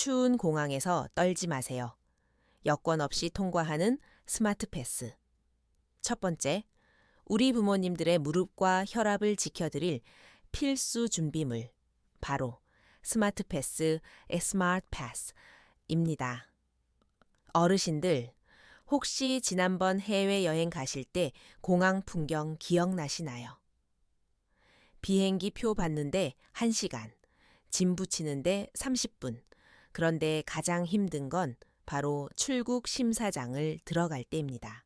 추운 공항에서 떨지 마세요. 여권 없이 통과하는 스마트 패스. 첫 번째, 우리 부모님들의 무릎과 혈압을 지켜드릴 필수 준비물, 바로 스마트 패스, 스마트 패스입니다. 어르신들, 혹시 지난번 해외여행 가실 때 공항 풍경 기억나시나요? 비행기 표 받는데 1시간, 짐 붙이는데 30분. 그런데 가장 힘든 건 바로 출국 심사장을 들어갈 때입니다.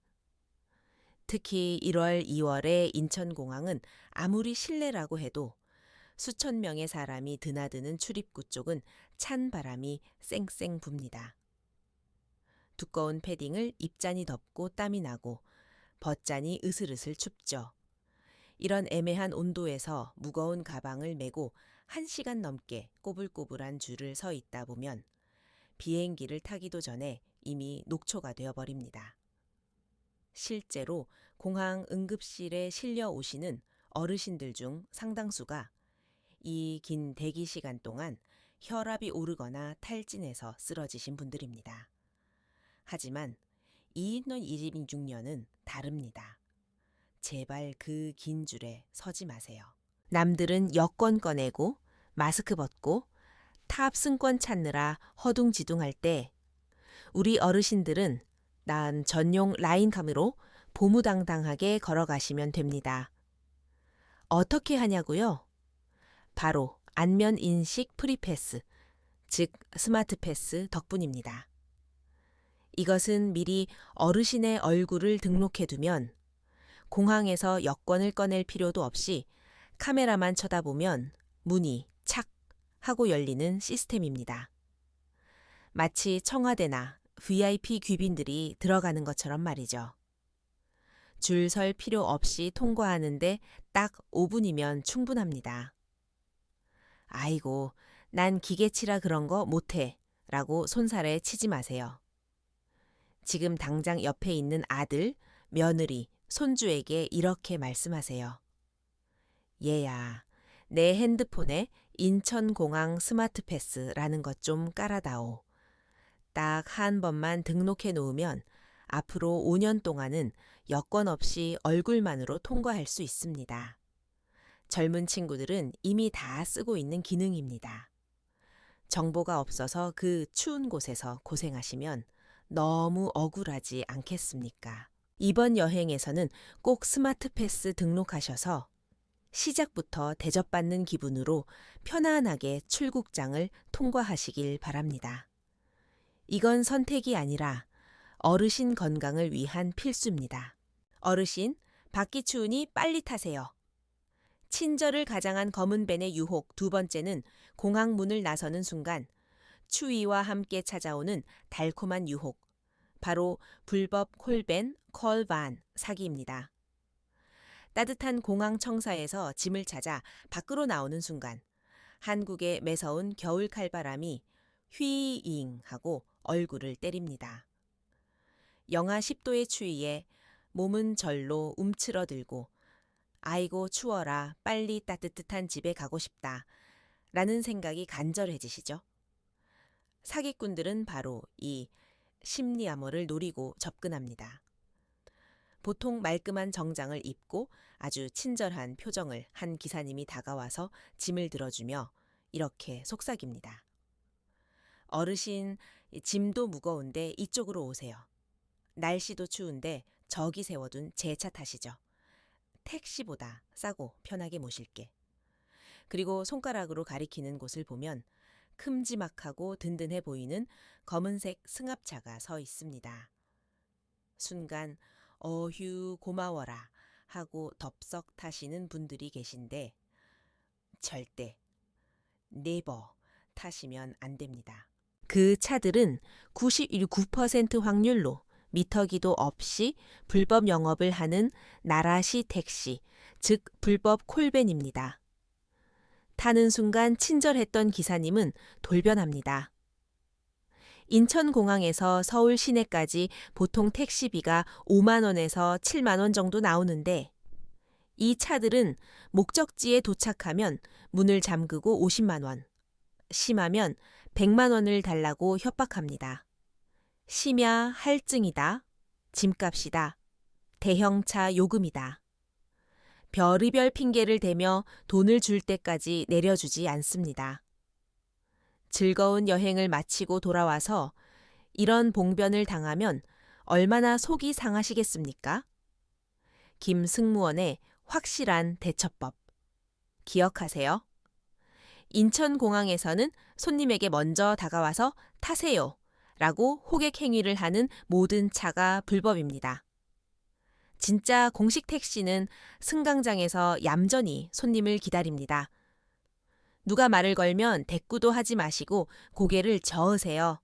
특히 1월, 2월의 인천공항은 아무리 실내라고 해도 수천 명의 사람이 드나드는 출입구 쪽은 찬 바람이 쌩쌩 붑니다. 두꺼운 패딩을 입잔이 덮고 땀이 나고 벗잔이 으슬으슬 춥죠. 이런 애매한 온도에서 무거운 가방을 메고 1시간 넘게 꼬불꼬불한 줄을 서 있다 보면 비행기를 타기도 전에 이미 녹초가 되어버립니다. 실제로 공항 응급실에 실려 오시는 어르신들 중 상당수가 이 긴 대기 시간 동안 혈압이 오르거나 탈진해서 쓰러지신 분들입니다. 하지만 2026년은 다릅니다. 제발 그 긴 줄에 서지 마세요. 남들은 여권 꺼내고 마스크 벗고 탑승권 찾느라 허둥지둥할 때 우리 어르신들은 난 전용 라인감으로 보무당당하게 걸어가시면 됩니다. 어떻게 하냐고요? 바로 안면 인식 프리패스, 즉 스마트 패스 덕분입니다. 이것은 미리 어르신의 얼굴을 등록해두면 공항에서 여권을 꺼낼 필요도 없이 카메라만 쳐다보면 문이 착 하고 열리는 시스템입니다. 마치 청와대나 VIP 귀빈들이 들어가는 것처럼 말이죠. 줄 설 필요 없이 통과하는데 딱 5분이면 충분합니다. 아이고, 난 기계치라 그런 거 못해 라고 손살에 치지 마세요. 지금 당장 옆에 있는 아들, 며느리, 손주에게 이렇게 말씀하세요. 얘야, 내 핸드폰에 인천공항 스마트 패스라는 것 좀 깔아다오. 딱 한 번만 등록해 놓으면 앞으로 5년 동안은 여권 없이 얼굴만으로 통과할 수 있습니다. 젊은 친구들은 이미 다 쓰고 있는 기능입니다. 정보가 없어서 그 추운 곳에서 고생하시면 너무 억울하지 않겠습니까? 이번 여행에서는 꼭 스마트 패스 등록하셔서 시작부터 대접받는 기분으로 편안하게 출국장을 통과하시길 바랍니다. 이건 선택이 아니라 어르신 건강을 위한 필수입니다. 어르신, 밖이 추우니 빨리 타세요. 친절을 가장한 검은 벤의 유혹 두 번째는 공항 문을 나서는 순간 추위와 함께 찾아오는 달콤한 유혹, 바로 불법 콜벤, 콜반 사기입니다. 따뜻한 공항 청사에서 짐을 찾아 밖으로 나오는 순간 한국의 매서운 겨울 칼바람이 휘잉 하고 얼굴을 때립니다. 영하 10도의 추위에 몸은 절로 움츠러들고 아이고 추워라 빨리 따뜻한 집에 가고 싶다 라는 생각이 간절해지시죠? 사기꾼들은 바로 이 심리 암호를 노리고 접근합니다. 보통 말끔한 정장을 입고 아주 친절한 표정을 한 기사님이 다가와서 짐을 들어주며 이렇게 속삭입니다. 어르신, 짐도 무거운데 이쪽으로 오세요. 날씨도 추운데 저기 세워둔 제 차 타시죠. 택시보다 싸고 편하게 모실게. 그리고 손가락으로 가리키는 곳을 보면 큼지막하고 든든해 보이는 검은색 승합차가 서 있습니다. 순간 어휴 고마워라 하고 덥석 타시는 분들이 계신데 절대 네버 타시면 안 됩니다. 그 차들은 99% 확률로 미터기도 없이 불법 영업을 하는 나라시 택시, 즉 불법 콜벤입니다. 타는 순간 친절했던 기사님은 돌변합니다. 인천공항에서 서울 시내까지 보통 택시비가 5만 원에서 7만 원 정도 나오는데 이 차들은 목적지에 도착하면 문을 잠그고 50만 원, 심하면 100만 원을 달라고 협박합니다. 심야 할증이다. 짐값이다. 대형차 요금이다. 별의별 핑계를 대며 돈을 줄 때까지 내려주지 않습니다. 즐거운 여행을 마치고 돌아와서 이런 봉변을 당하면 얼마나 속이 상하시겠습니까? 김승무원의 확실한 대처법. 기억하세요. 인천공항에서는 손님에게 먼저 다가와서 타세요 라고 호객 행위를 하는 모든 차가 불법입니다. 진짜 공식 택시는 승강장에서 얌전히 손님을 기다립니다. 누가 말을 걸면 대꾸도 하지 마시고 고개를 저으세요.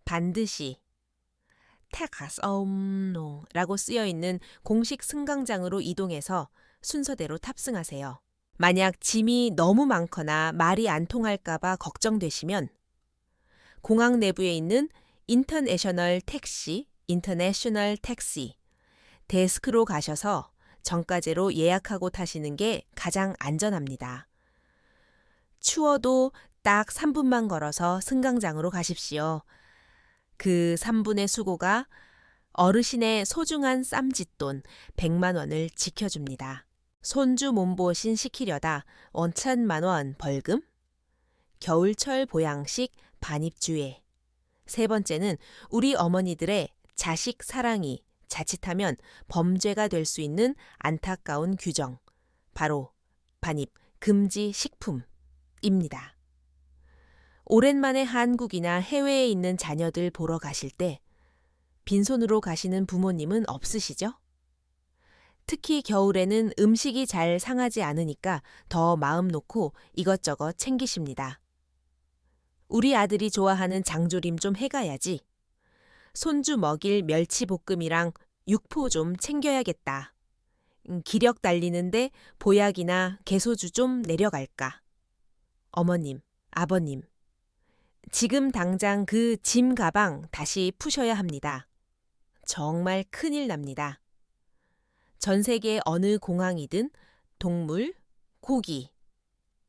반드시 택하사옵노라고 쓰여있는 공식 승강장으로 이동해서 순서대로 탑승하세요. 만약 짐이 너무 많거나 말이 안 통할까 봐 걱정되시면 공항 내부에 있는 인터내셔널 택시, 데스크로 가셔서 정가제로 예약하고 타시는 게 가장 안전합니다. 추워도 딱 3분만 걸어서 승강장으로 가십시오. 그 3분의 수고가 어르신의 소중한 쌈짓돈 100만 원을 지켜줍니다. 손주 몸보신 시키려다 5천만 원 벌금? 겨울철 보양식 반입주의. 세 번째는 우리 어머니들의 자식 사랑이 자칫하면 범죄가 될 수 있는 안타까운 규정. 바로 반입 금지 식품입니다. 오랜만에 한국이나 해외에 있는 자녀들 보러 가실 때 빈손으로 가시는 부모님은 없으시죠? 특히 겨울에는 음식이 잘 상하지 않으니까 더 마음 놓고 이것저것 챙기십니다. 우리 아들이 좋아하는 장조림 좀 해가야지. 손주 먹일 멸치볶음이랑 육포 좀 챙겨야겠다. 기력 달리는데 보약이나 개소주 좀 내려갈까. 어머님, 아버님, 지금 당장 그 짐 가방 다시 푸셔야 합니다. 정말 큰일 납니다. 전 세계 어느 공항이든 동물, 고기,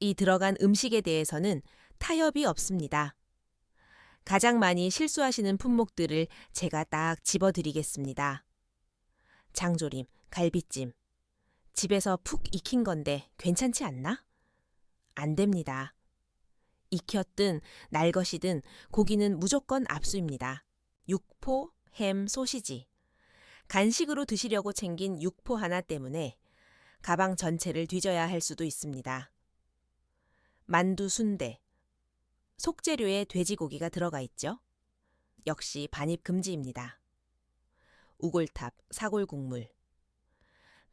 이 들어간 음식에 대해서는 타협이 없습니다. 가장 많이 실수하시는 품목들을 제가 딱 집어드리겠습니다. 장조림, 갈비찜. 집에서 푹 익힌 건데 괜찮지 않나? 안 됩니다. 익혔든 날것이든 고기는 무조건 압수입니다. 육포, 햄, 소시지. 간식으로 드시려고 챙긴 육포 하나 때문에 가방 전체를 뒤져야 할 수도 있습니다. 만두, 순대. 속재료에 돼지고기가 들어가 있죠. 역시 반입 금지입니다. 우골탑, 사골국물.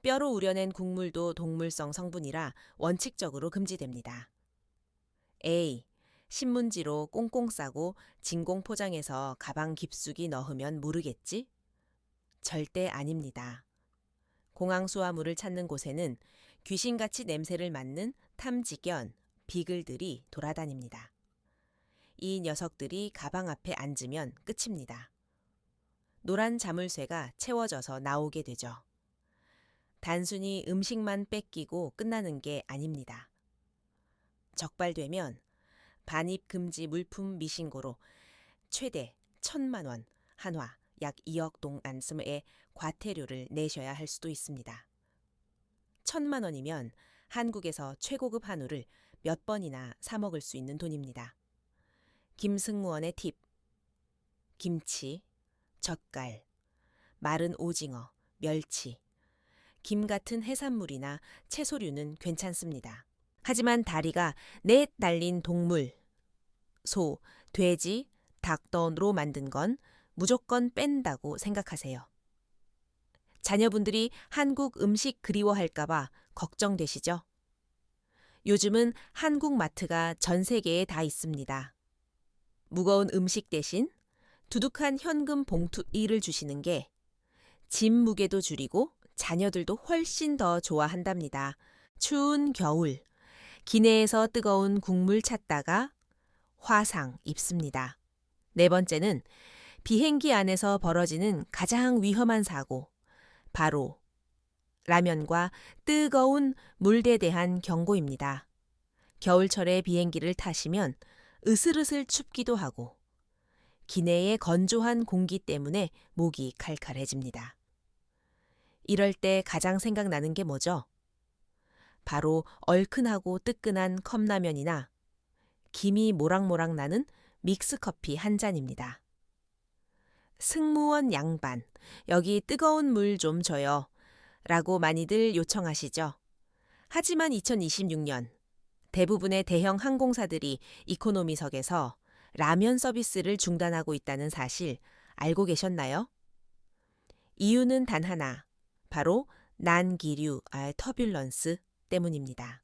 뼈로 우려낸 국물도 동물성 성분이라 원칙적으로 금지됩니다. A. 신문지로 꽁꽁 싸고 진공 포장해서 가방 깊숙이 넣으면 모르겠지? 절대 아닙니다. 공항 수화물을 찾는 곳에는 귀신같이 냄새를 맡는 탐지견, 비글들이 돌아다닙니다. 이 녀석들이 가방 앞에 앉으면 끝입니다. 노란 자물쇠가 채워져서 나오게 되죠. 단순히 음식만 뺏기고 끝나는 게 아닙니다. 적발되면 반입 금지 물품 미신고로 최대 1,000만 원, 한화 약 2억 동 안씀의 과태료를 내셔야 할 수도 있습니다. 1,000만 원이면 한국에서 최고급 한우를 몇 번이나 사 먹을 수 있는 돈입니다. 김승무원의 팁. 김치, 젓갈, 마른 오징어, 멸치, 김 같은 해산물이나 채소류는 괜찮습니다. 하지만 다리가 넷 달린 동물, 소, 돼지, 닭 등으로 만든 건 무조건 뺀다고 생각하세요. 자녀분들이 한국 음식 그리워할까봐 걱정되시죠? 요즘은 한국 마트가 전 세계에 다 있습니다. 무거운 음식 대신 두둑한 현금 봉투 1을 주시는 게 짐 무게도 줄이고 자녀들도 훨씬 더 좋아한답니다. 추운 겨울, 기내에서 뜨거운 국물 찾다가 화상 입습니다. 네 번째는 비행기 안에서 벌어지는 가장 위험한 사고, 바로 라면과 뜨거운 물에 대한 경고입니다. 겨울철에 비행기를 타시면 으슬으슬 춥기도 하고 기내의 건조한 공기 때문에 목이 칼칼해집니다. 이럴 때 가장 생각나는 게 뭐죠? 바로 얼큰하고 뜨끈한 컵라면이나 김이 모락모락 나는 믹스커피 한 잔입니다. 승무원 양반, 여기 뜨거운 물 좀 줘요. 라고 많이들 요청하시죠. 하지만 2026년 대부분의 대형 항공사들이 이코노미석에서 라면 서비스를 중단하고 있다는 사실 알고 계셨나요? 이유는 단 하나, 바로 난기류, 터뷸런스 때문입니다.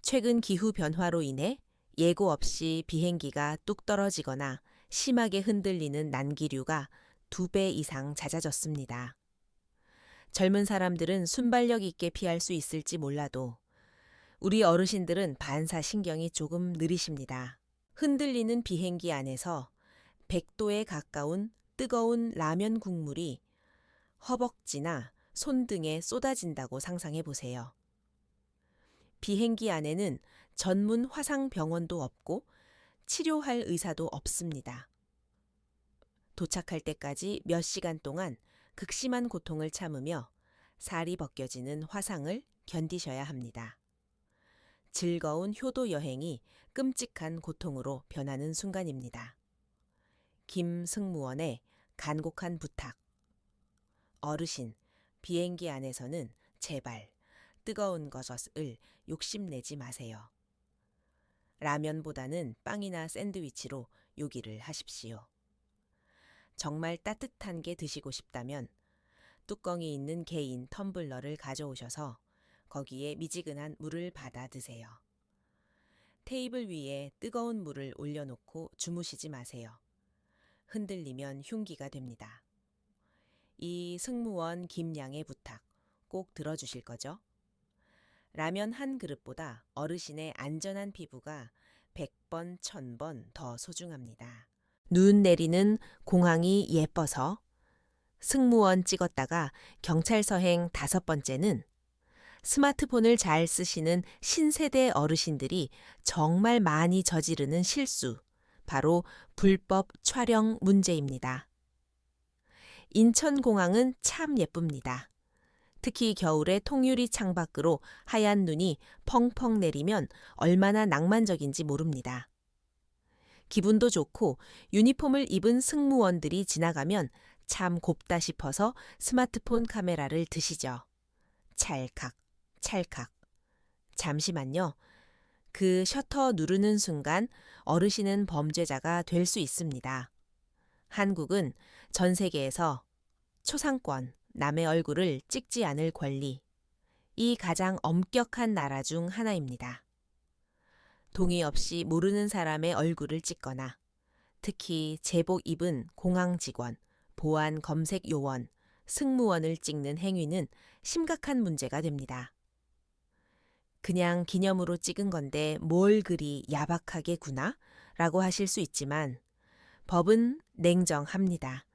최근 기후 변화로 인해 예고 없이 비행기가 뚝 떨어지거나 심하게 흔들리는 난기류가 2배 이상 잦아졌습니다. 젊은 사람들은 순발력 있게 피할 수 있을지 몰라도 우리 어르신들은 반사신경이 조금 느리십니다. 흔들리는 비행기 안에서 100도에 가까운 뜨거운 라면 국물이 허벅지나 손등에 쏟아진다고 상상해 보세요. 비행기 안에는 전문 화상병원도 없고 치료할 의사도 없습니다. 도착할 때까지 몇 시간 동안 극심한 고통을 참으며 살이 벗겨지는 화상을 견디셔야 합니다. 즐거운 효도 여행이 끔찍한 고통으로 변하는 순간입니다. 김 승무원의 간곡한 부탁. 어르신, 비행기 안에서는 제발 뜨거운 것을 욕심내지 마세요. 라면보다는 빵이나 샌드위치로 요기를 하십시오. 정말 따뜻한 게 드시고 싶다면 뚜껑이 있는 개인 텀블러를 가져오셔서 거기에 미지근한 물을 받아 드세요. 테이블 위에 뜨거운 물을 올려놓고 주무시지 마세요. 흔들리면 흉기가 됩니다. 이 승무원 김양의 부탁 꼭 들어주실 거죠? 라면 한 그릇보다 어르신의 안전한 피부가 100번, 1000번 더 소중합니다. 눈 내리는 공항이 예뻐서 승무원 찍었다가 경찰서행 5번째는 스마트폰을 잘 쓰시는 신세대 어르신들이 정말 많이 저지르는 실수, 바로 불법 촬영 문제입니다. 인천공항은 참 예쁩니다. 특히 겨울에 통유리 창밖으로 하얀 눈이 펑펑 내리면 얼마나 낭만적인지 모릅니다. 기분도 좋고 유니폼을 입은 승무원들이 지나가면 참 곱다 싶어서 스마트폰 카메라를 드시죠. 찰칵, 찰칵. 잠시만요. 그 셔터 누르는 순간 어르신은 범죄자가 될 수 있습니다. 한국은 전 세계에서 초상권, 남의 얼굴을 찍지 않을 권리, 이 가장 엄격한 나라 중 하나입니다. 동의 없이 모르는 사람의 얼굴을 찍거나 특히 제복 입은 공항 직원, 보안 검색 요원, 승무원을 찍는 행위는 심각한 문제가 됩니다. 그냥 기념으로 찍은 건데 뭘 그리 야박하게 구나? 라고 하실 수 있지만 법은 냉정합니다.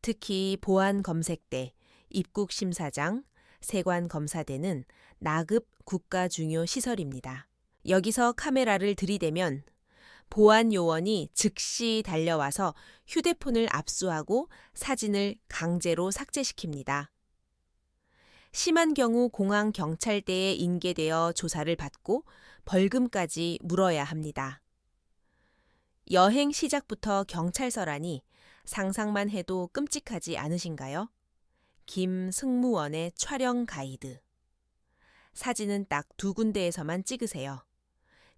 특히 보안 검색대, 입국심사장, 세관검사대는 나급 국가중요 시설입니다. 여기서 카메라를 들이대면 보안 요원이 즉시 달려와서 휴대폰을 압수하고 사진을 강제로 삭제시킵니다. 심한 경우 공항 경찰대에 인계되어 조사를 받고 벌금까지 물어야 합니다. 여행 시작부터 경찰서라니 상상만 해도 끔찍하지 않으신가요? 김 승무원의 촬영 가이드. 사진은 딱 2군데에서만 찍으세요.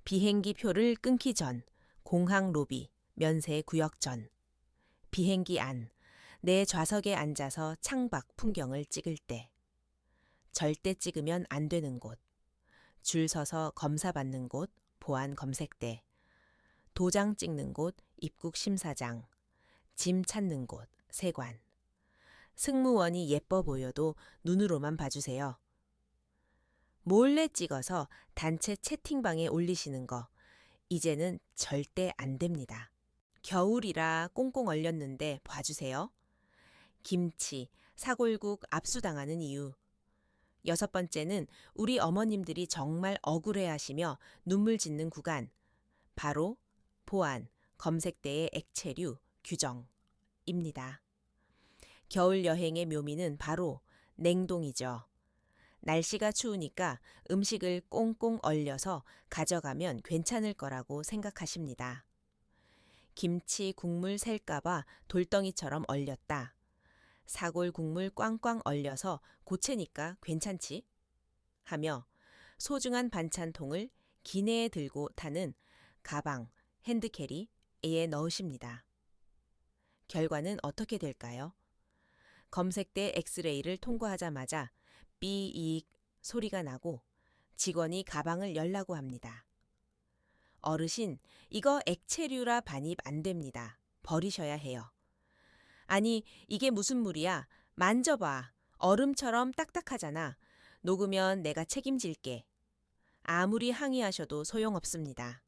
비행기 표를 끊기 전, 공항 로비, 면세 구역 전, 비행기 안, 내 좌석에 앉아서 창밖 풍경을 찍을 때, 절대 찍으면 안 되는 곳, 줄 서서 검사받는 곳, 보안 검색대, 도장 찍는 곳, 입국 심사장, 짐 찾는 곳, 세관. 승무원이 예뻐 보여도 눈으로만 봐주세요. 몰래 찍어서 단체 채팅방에 올리시는 거, 이제는 절대 안 됩니다. 겨울이라 꽁꽁 얼렸는데 봐주세요. 김치, 사골국 압수당하는 이유. 6번째는 우리 어머님들이 정말 억울해하시며 눈물 짓는 구간, 바로 보안, 검색대의 액체류, 규정입니다. 겨울 여행의 묘미는 바로 냉동이죠. 날씨가 추우니까 음식을 꽁꽁 얼려서 가져가면 괜찮을 거라고 생각하십니다. 김치 국물 셀까봐 돌덩이처럼 얼렸다. 사골 국물 꽝꽝 얼려서 고체니까 괜찮지? 하며 소중한 반찬통을 기내에 들고 타는 가방, 핸드캐리에 넣으십니다. 결과는 어떻게 될까요? 검색대 엑스레이를 통과하자마자 삐익 소리가 나고 직원이 가방을 열라고 합니다. 어르신, 이거 액체류라 반입 안 됩니다. 버리셔야 해요. 아니, 이게 무슨 물이야? 만져봐. 얼음처럼 딱딱하잖아. 녹으면 내가 책임질게. 아무리 항의하셔도 소용없습니다.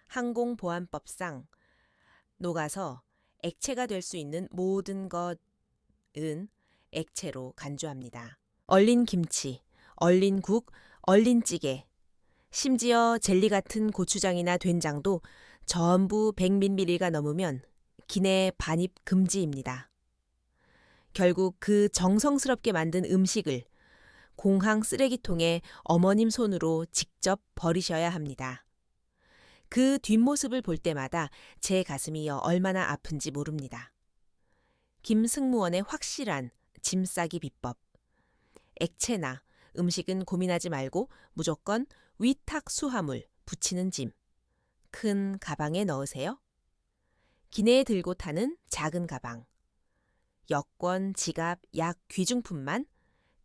항공보안법상 녹아서 액체가 될 수 있는 모든 것은 액체로 간주합니다. 얼린 김치, 얼린 국, 얼린 찌개, 심지어 젤리 같은 고추장이나 된장도 전부 100ml가 넘으면 기내 반입 금지입니다. 결국 그 정성스럽게 만든 음식을 공항 쓰레기통에 어머님 손으로 직접 버리셔야 합니다. 그 뒷모습을 볼 때마다 제 가슴이 얼마나 아픈지 모릅니다. 김승무원의 확실한 짐 싸기 비법. 액체나 음식은 고민하지 말고 무조건 위탁 수화물 붙이는 짐. 큰 가방에 넣으세요. 기내에 들고 타는 작은 가방. 여권, 지갑, 약, 귀중품만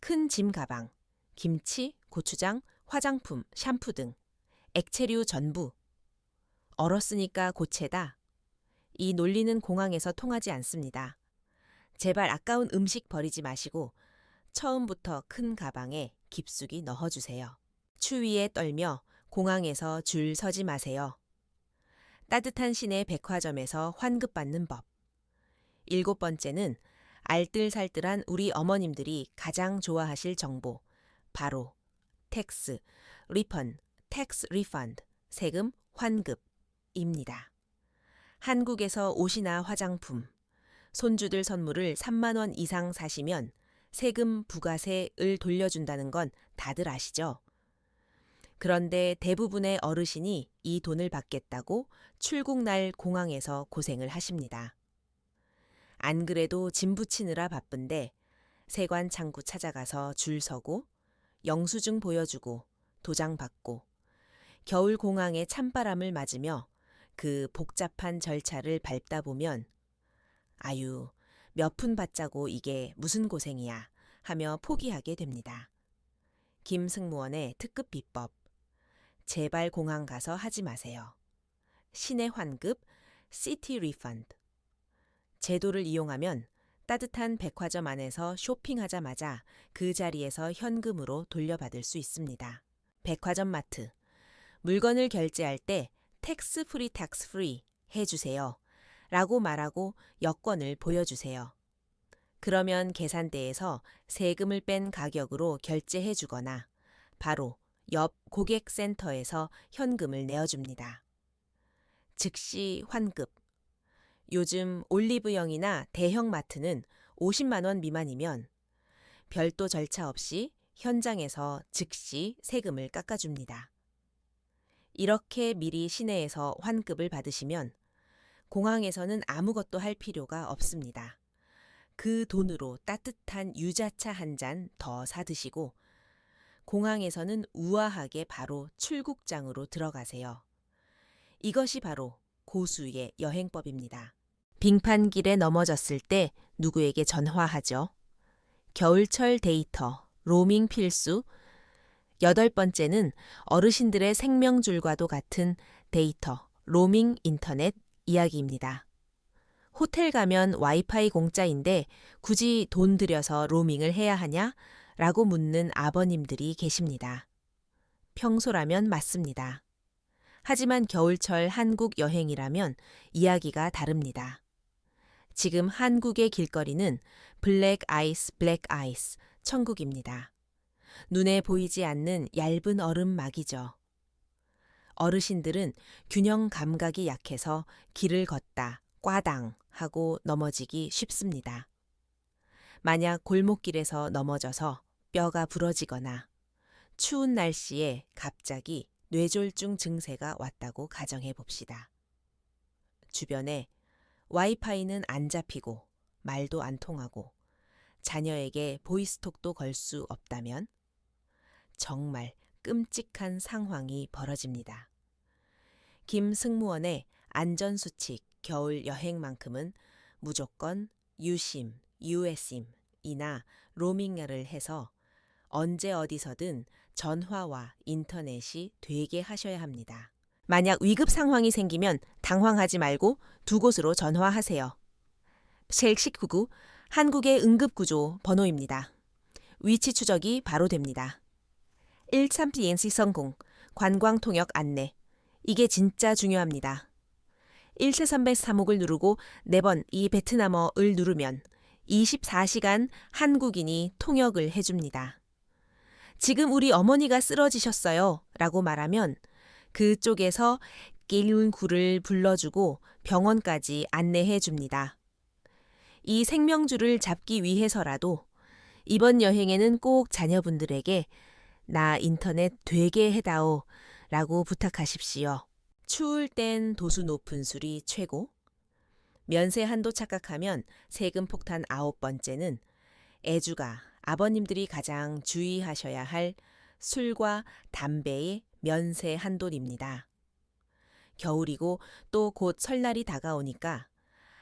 큰 짐 가방. 김치, 고추장, 화장품, 샴푸 등 액체류 전부. 얼었으니까 고체다. 이 논리는 공항에서 통하지 않습니다. 제발 아까운 음식 버리지 마시고 처음부터 큰 가방에 깊숙이 넣어주세요. 추위에 떨며 공항에서 줄 서지 마세요. 따뜻한 시내 백화점에서 환급받는 법. 7번째는 알뜰살뜰한 우리 어머님들이 가장 좋아하실 정보. 바로 텍스, 리펀, 텍스 리펀드, 세금 환급입니다. 한국에서 옷이나 화장품, 손주들 선물을 3만 원 이상 사시면 세금 부가세를 돌려준다는 건 다들 아시죠? 그런데 대부분의 어르신이 이 돈을 받겠다고 출국날 공항에서 고생을 하십니다. 안 그래도 짐 붙이느라 바쁜데 세관 창구 찾아가서 줄 서고 영수증 보여주고 도장 받고 겨울 공항의 찬바람을 맞으며 그 복잡한 절차를 밟다 보면 아유, 몇 푼 받자고 이게 무슨 고생이야 하며 포기하게 됩니다. 김승무원의 특급 비법. 제발 공항 가서 하지 마세요. 시내 환급, 시티 리펀드. 제도를 이용하면 따뜻한 백화점 안에서 쇼핑하자마자 그 자리에서 현금으로 돌려받을 수 있습니다. 백화점 마트. 물건을 결제할 때 텍스 프리 해주세요. 라고 말하고 여권을 보여주세요. 그러면 계산대에서 세금을 뺀 가격으로 결제해 주거나 바로 옆 고객센터에서 현금을 내어줍니다. 즉시 환급. 요즘 올리브영이나 대형 마트는 50만 원 미만이면 별도 절차 없이 현장에서 즉시 세금을 깎아줍니다. 이렇게 미리 시내에서 환급을 받으시면 공항에서는 아무것도 할 필요가 없습니다. 그 돈으로 따뜻한 유자차 한 잔 더 사드시고 공항에서는 우아하게 바로 출국장으로 들어가세요. 이것이 바로 고수의 여행법입니다. 빙판길에 넘어졌을 때 누구에게 전화하죠? 겨울철 데이터, 로밍 필수. 8번째는 어르신들의 생명줄과도 같은 데이터, 로밍 인터넷 이야기입니다. 호텔 가면 와이파이 공짜인데 굳이 돈 들여서 로밍을 해야 하냐? 라고 묻는 아버님들이 계십니다. 평소라면 맞습니다. 하지만 겨울철 한국 여행이라면 이야기가 다릅니다. 지금 한국의 길거리는 블랙 아이스, 블랙 아이스, 천국입니다. 눈에 보이지 않는 얇은 얼음 막이죠. 어르신들은 균형 감각이 약해서 길을 걷다 꽈당 하고 넘어지기 쉽습니다. 만약 골목길에서 넘어져서 뼈가 부러지거나 추운 날씨에 갑자기 뇌졸중 증세가 왔다고 가정해 봅시다. 주변에 와이파이는 안 잡히고 말도 안 통하고 자녀에게 보이스톡도 걸 수 없다면 정말 끔찍한 상황이 벌어집니다. 김 승무원의 안전수칙 겨울 여행만큼은 무조건 유심, 유에심이나 로밍야를 해서 언제 어디서든 전화와 인터넷이 되게 하셔야 합니다. 만약 위급 상황이 생기면 당황하지 말고 두 곳으로 전화하세요. 셀1999 한국의 응급구조 번호입니다. 위치 추적이 바로 됩니다. 13비엔시 성공 관광통역 안내 이게 진짜 중요합니다. 13303을 누르고 4번 이 베트남어를 누르면 24시간 한국인이 통역을 해줍니다. 지금 우리 어머니가 쓰러지셨어요 라고 말하면 그쪽에서 끼륜구를 불러주고 병원까지 안내해 줍니다. 이 생명줄을 잡기 위해서라도 이번 여행에는 꼭 자녀분들에게 나 인터넷 되게 해다오 라고 부탁하십시오. 추울 땐 도수 높은 술이 최고. 면세 한도 착각하면 세금 폭탄 9번째는 애주가 아버님들이 가장 주의하셔야 할 술과 담배의 면세 한도입니다. 겨울이고 또 곧 설날이 다가오니까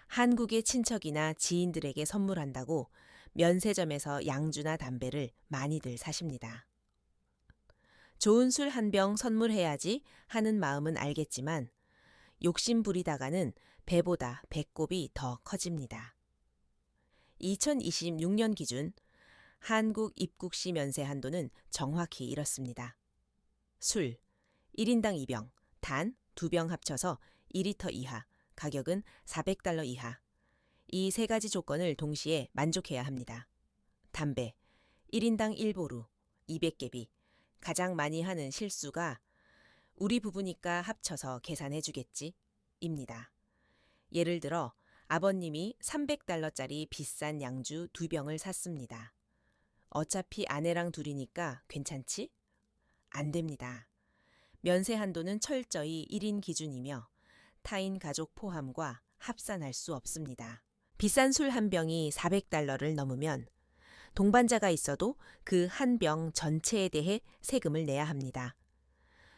한국의 친척이나 지인들에게 선물한다고 면세점에서 양주나 담배를 많이들 사십니다. 좋은 술 한 병 선물해야지 하는 마음은 알겠지만 욕심 부리다가는 배보다 배꼽이 더 커집니다. 2026년 기준 한국 입국 시 면세 한도는 정확히 이렇습니다. 술 1인당 2병, 단 2병 합쳐서 2리터 이하, 가격은 $400 이하. 이 세 가지 조건을 동시에 만족해야 합니다. 담배 1인당 1보루, 200개비. 가장 많이 하는 실수가 우리 부부니까 합쳐서 계산해 주겠지 입니다. 예를 들어 아버님이 $300짜리 비싼 양주 2병을 샀습니다. 어차피 아내랑 둘이니까 괜찮지? 안 됩니다. 면세 한도는 철저히 1인 기준이며 타인 가족 포함과 합산할 수 없습니다. 비싼 술 한 병이 $400를 넘으면 동반자가 있어도 그 한 병 전체에 대해 세금을 내야 합니다.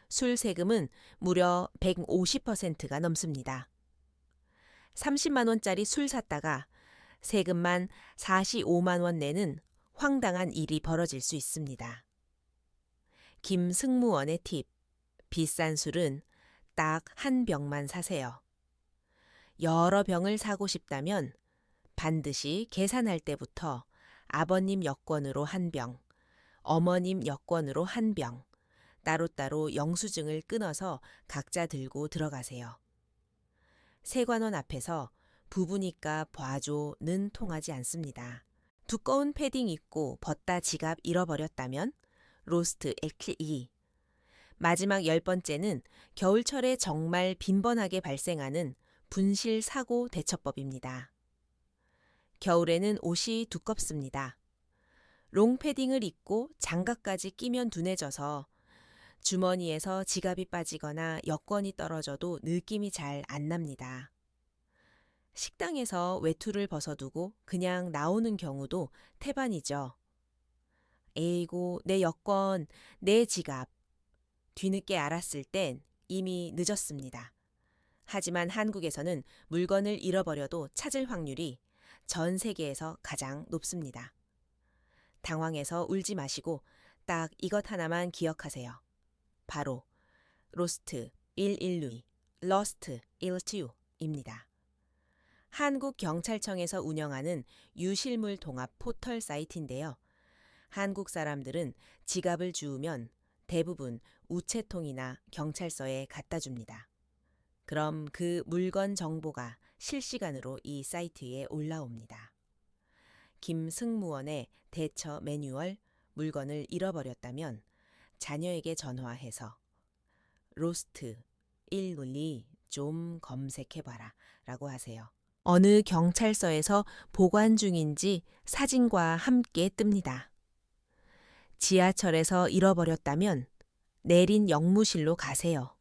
술 세금은 무려 150%가 넘습니다. 30만 원짜리 술 샀다가 세금만 45만 원 내는 황당한 일이 벌어질 수 있습니다. 김 승무원의 팁. 비싼 술은 딱 한 병만 사세요. 여러 병을 사고 싶다면 반드시 계산할 때부터 아버님 여권으로 한 병, 어머님 여권으로 한 병, 따로따로 영수증을 끊어서 각자 들고 들어가세요. 세관원 앞에서 부부니까 봐줘는 통하지 않습니다. 두꺼운 패딩 입고 벗다 지갑 잃어버렸다면 로스트 액리. 마지막 10번째는 겨울철에 정말 빈번하게 발생하는 분실 사고 대처법입니다. 겨울에는 옷이 두껍습니다. 롱패딩을 입고 장갑까지 끼면 둔해져서 주머니에서 지갑이 빠지거나 여권이 떨어져도 느낌이 잘 안 납니다. 식당에서 외투를 벗어두고 그냥 나오는 경우도 태반이죠. 에이고, 내 여권, 내 지갑. 뒤늦게 알았을 땐 이미 늦었습니다. 하지만 한국에서는 물건을 잃어버려도 찾을 확률이 전 세계에서 가장 높습니다. 당황해서 울지 마시고 딱 이것 하나만 기억하세요. 바로 로스트 112, 러스트 12입니다. 한국경찰청에서 운영하는 유실물 통합 포털 사이트인데요. 한국 사람들은 지갑을 주우면 대부분 우체통이나 경찰서에 갖다 줍니다. 그럼 그 물건 정보가 실시간으로 이 사이트에 올라옵니다. 김 승무원의 대처 매뉴얼, 물건을 잃어버렸다면 자녀에게 전화해서 로스트 112 좀 검색해봐라 라고 하세요. 어느 경찰서에서 보관 중인지 사진과 함께 뜹니다. 지하철에서 잃어버렸다면 내린 역무실로 가세요.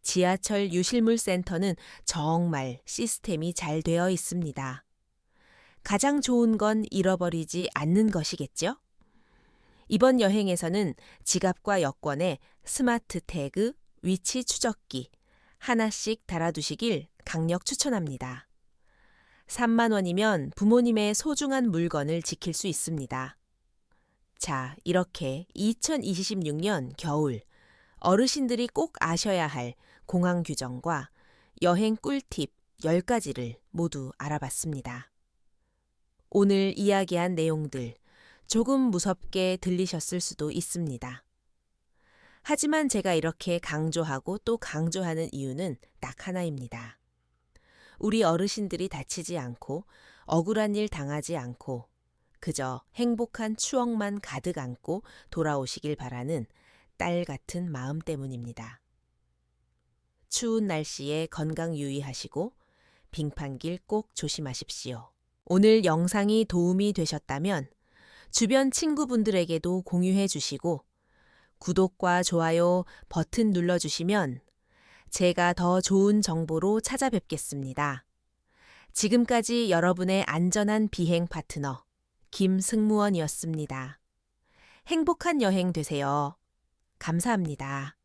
지하철 유실물센터는 정말 시스템이 잘 되어 있습니다. 가장 좋은 건 잃어버리지 않는 것이겠죠? 이번 여행에서는 지갑과 여권에 스마트 태그, 위치 추적기 하나씩 달아두시길 강력 추천합니다. 3만 원이면 부모님의 소중한 물건을 지킬 수 있습니다. 자, 이렇게 2026년 겨울 어르신들이 꼭 아셔야 할 공항 규정과 여행 꿀팁 10가지를 모두 알아봤습니다. 오늘 이야기한 내용들 조금 무섭게 들리셨을 수도 있습니다. 하지만 제가 이렇게 강조하고 또 강조하는 이유는 딱 하나입니다. 우리 어르신들이 다치지 않고 억울한 일 당하지 않고 그저 행복한 추억만 가득 안고 돌아오시길 바라는 딸 같은 마음 때문입니다. 추운 날씨에 건강 유의하시고 빙판길 꼭 조심하십시오. 오늘 영상이 도움이 되셨다면 주변 친구분들에게도 공유해 주시고 구독과 좋아요 버튼 눌러주시면 제가 더 좋은 정보로 찾아뵙겠습니다. 지금까지 여러분의 안전한 비행 파트너 김승무원이었습니다. 행복한 여행 되세요. 감사합니다.